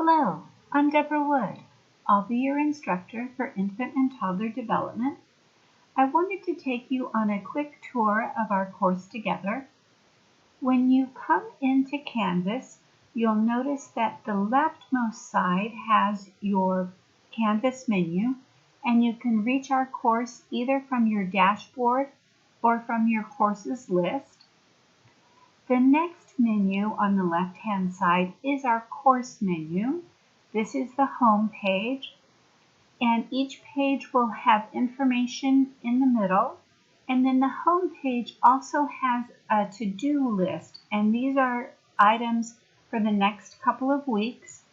Hello, I'm Deborah Wood. I'll be your instructor for infant and toddler development. I wanted to take you on a quick tour of our course together. When you come into Canvas, you'll notice that the leftmost side has your Canvas menu, and you can reach our course either from your dashboard or from your courses list. The next menu on the left-hand side is our course menu. This is the home page, and each page will have information in the middle, and then the home page also has a to-do list, and these are items for the next couple of weeks.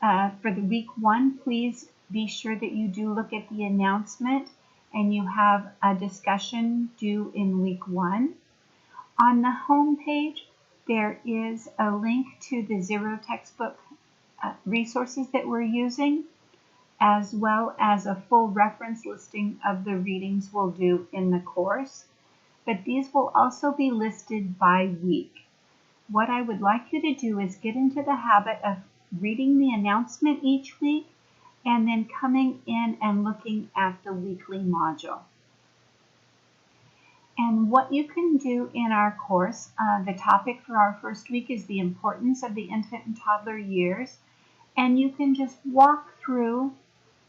For the week 1, please be sure that you do look at the announcement and you have a discussion due in week 1. On the home page, there is a link to the Zero textbook resources that we're using, as well as a full reference listing of the readings we'll do in the course. But these will also be listed by week. What I would like you to do is get into the habit of reading the announcement each week and then coming in and looking at the weekly module. And what you can do in our course, the topic for our first week is the importance of the infant and toddler years. And you can just walk through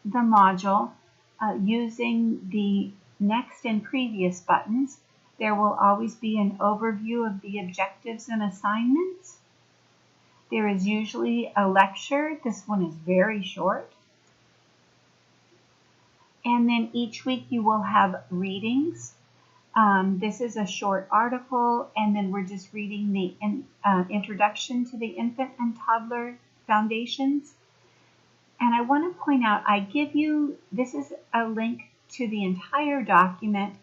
the module using the next and previous buttons. There will always be an overview of the objectives and assignments. There is usually a lecture. This one is very short. And then each week you will have readings. This is a short article, and then we're just reading the introduction to the infant and toddler foundations. And I want to point out, this is a link to the entire document,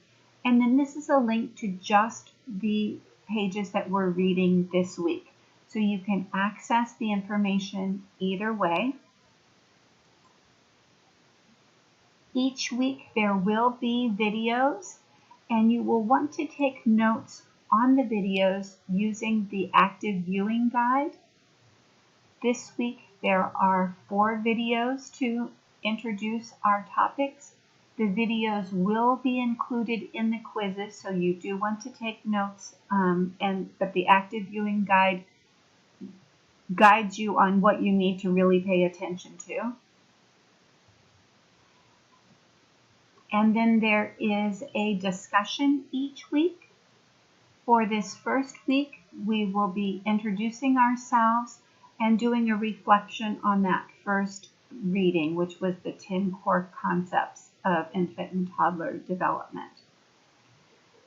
and then this is a link to just the pages that we're reading this week. So you can access the information either way. Each week there will be videos, and you will want to take notes on the videos using the active viewing guide. This week there are 4 videos to introduce our topics. The videos will be included in the quizzes, so you do want to take notes, but the active viewing guide guides you on what you need to really pay attention to. And then there is a discussion each week. For this first week, we will be introducing ourselves and doing a reflection on that first reading, which was the 10 core concepts of infant and toddler development.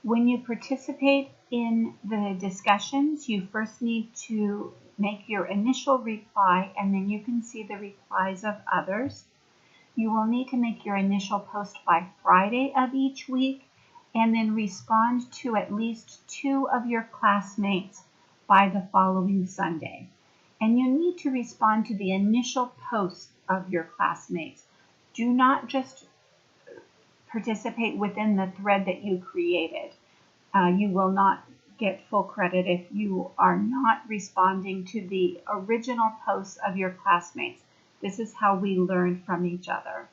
When you participate in the discussions, you first need to make your initial reply, and then you can see the replies of others. You will need to make your initial post by Friday of each week, and then respond to at least 2 of your classmates by the following Sunday. And you need to respond to the initial post of your classmates. Do not just participate within the thread that you created. You will not get full credit if you are not responding to the original posts of your classmates. This is how we learn from each other.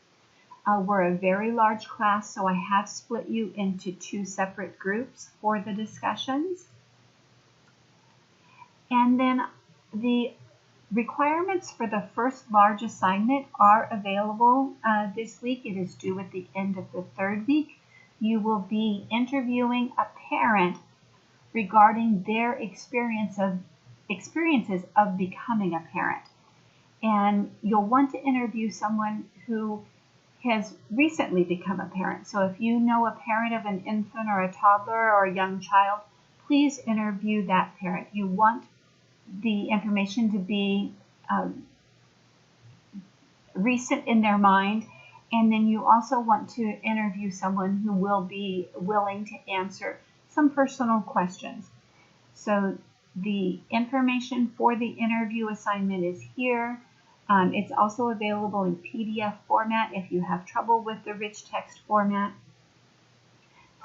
We're a very large class, so I have split you into 2 separate groups for the discussions. And then the requirements for the first large assignment are available this week. It is due at the end of the 3rd week. You will be interviewing a parent regarding their experiences of becoming a parent. And you'll want to interview someone who has recently become a parent. So if you know a parent of an infant or a toddler or a young child, please interview that parent. You want the information to be recent in their mind, and then you also want to interview someone who will be willing to answer some personal questions. So the information for the interview assignment is here. It's also available in PDF format if you have trouble with the rich text format.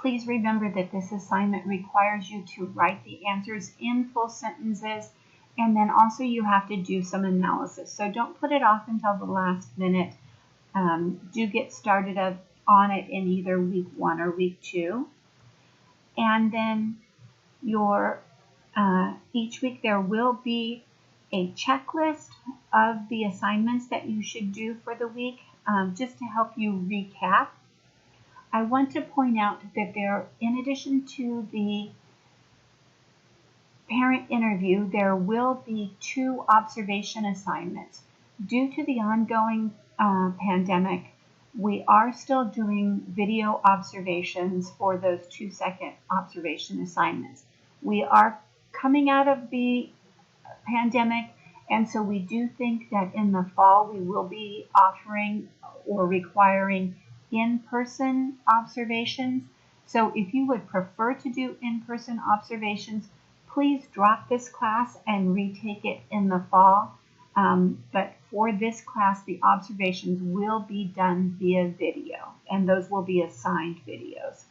Please remember that this assignment requires you to write the answers in full sentences And then also you have to do some analysis. So don't put it off until the last minute. Do get started on it in either week 1 or week 2. And then each week there will be a checklist of the assignments that you should do for the week, just to help you recap. I want to point out that in addition to the parent interview, there will be 2 observation assignments. Due to the ongoing pandemic, we are still doing video observations for those 2-second observation assignments. We are coming out of the pandemic, and so we do think that in the fall we will be offering or requiring in-person observations. So if you would prefer to do in-person observations, please drop this class and retake it in the fall. But for this class, the observations will be done via video, and those will be assigned videos.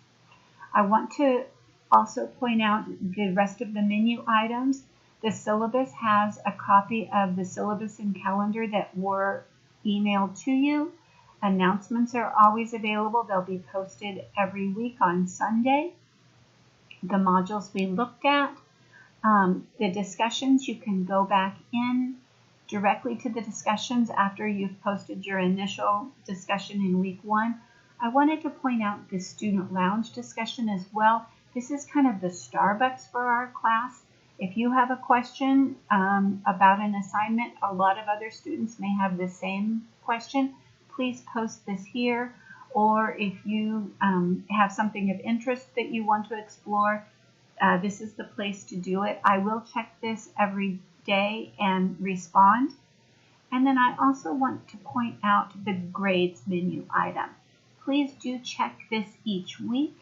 I want to also point out the rest of the menu items. The syllabus has a copy of the syllabus and calendar that were emailed to you. Announcements are always available. They'll be posted every week on Sunday. The modules we looked at, the discussions, you can go back in directly to the discussions after you've posted your initial discussion in week 1. I wanted to point out the student lounge discussion as well. This is kind of the Starbucks for our class. If you have a question about an assignment, a lot of other students may have the same question. Please post this here, or if you have something of interest that you want to explore, this is the place to do it. I will check this every day and respond. And then I also want to point out the grades menu item. Please do check this each week.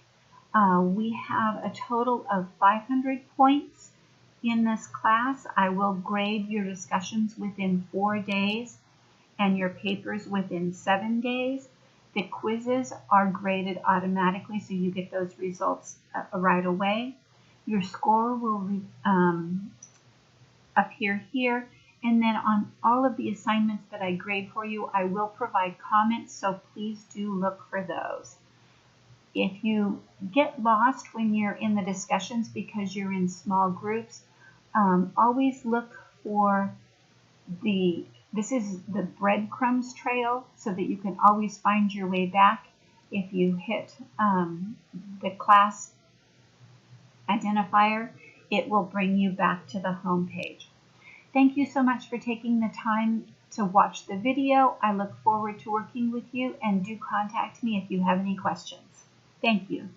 We have a total of 500 points in this class. I will grade your discussions within 4 days and your papers within 7 days. The quizzes are graded automatically, so you get those results right away. Your score will appear here, and then on all of the assignments that I grade for you, I will provide comments, so please do look for those. If you get lost when you're in the discussions because you're in small groups, always look for this is the breadcrumbs trail, so that you can always find your way back. If you hit the class identifier, it will bring you back to the home page. Thank you so much for taking the time to watch the video. I look forward to working with you, and do contact me if you have any questions. Thank you.